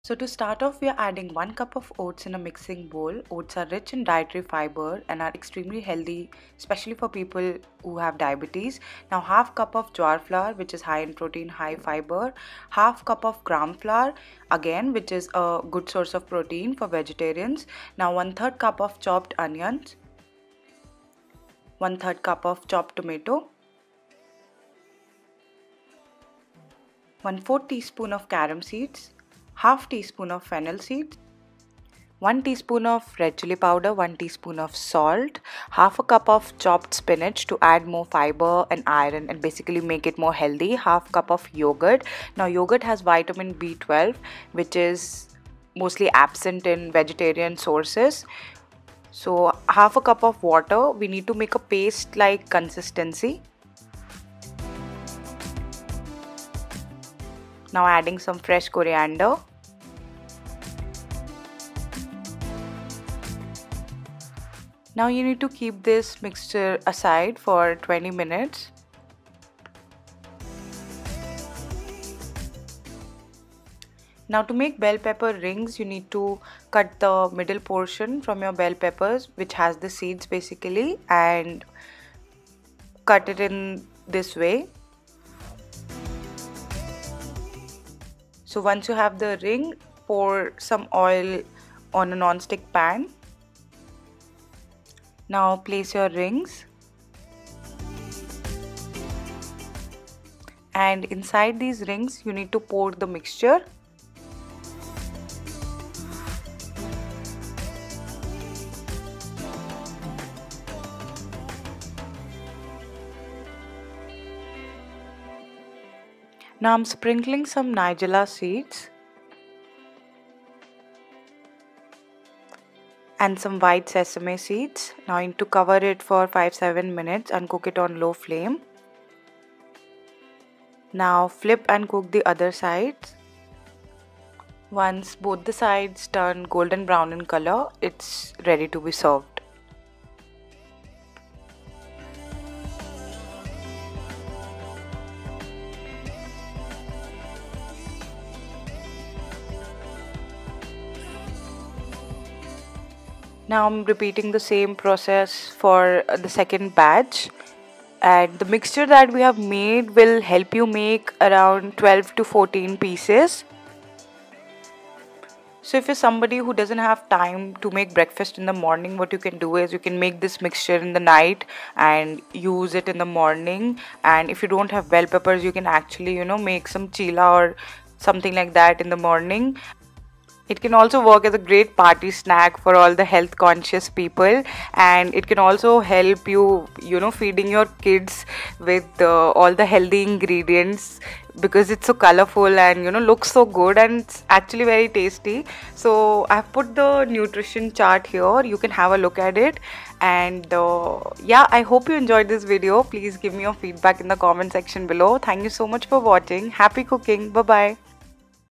So to start off, we are adding 1 cup of oats in a mixing bowl. Oats are rich in dietary fiber and are extremely healthy, especially for people who have diabetes. Now half cup of jowar flour, which is high in protein, high fiber. Half cup of gram flour, again, which is a good source of protein for vegetarians. Now 1/3 cup of chopped onions. 1/3 cup of chopped tomato. 1/4 teaspoon of carom seeds. Half teaspoon of fennel seeds, 1 teaspoon of red chili powder, 1 teaspoon of salt, half a cup of chopped spinach to add more fiber and iron and basically make it more healthy, half cup of yogurt. Now yogurt has vitamin B12, which is mostly absent in vegetarian sources. So half a cup of water. We need to make a paste like consistency. Now adding some fresh coriander. Now you need to keep this mixture aside for 20 minutes. Now to make bell pepper rings, you need to cut the middle portion from your bell peppers, which has the seeds basically, and cut it in this way. So once you have the ring, pour some oil on a non-stick pan. Now place your rings, and inside these rings you need to pour the mixture. Now I'm sprinkling some nigella seeds and some white sesame seeds. Now I need to cover it for 5-7 minutes and cook it on low flame. Now flip and cook the other sides. Once both the sides turn golden brown in color, it's ready to be served. Now I'm repeating the same process for the second batch, and the mixture that we have made will help you make around 12 to 14 pieces. So if you're somebody who doesn't have time to make breakfast in the morning, what you can do is you can make this mixture in the night and use it in the morning. And if you don't have bell peppers, you can actually make some chila or something like that in the morning. It can also work as a great party snack for all the health conscious people, and it can also help you, feeding your kids with all the healthy ingredients, because it's so colorful and looks so good, and it's actually very tasty. So I've put the nutrition chart here. You can have a look at it. And yeah, I hope you enjoyed this video. Please give me your feedback in the comment section below. Thank you so much for watching. Happy cooking. Bye bye.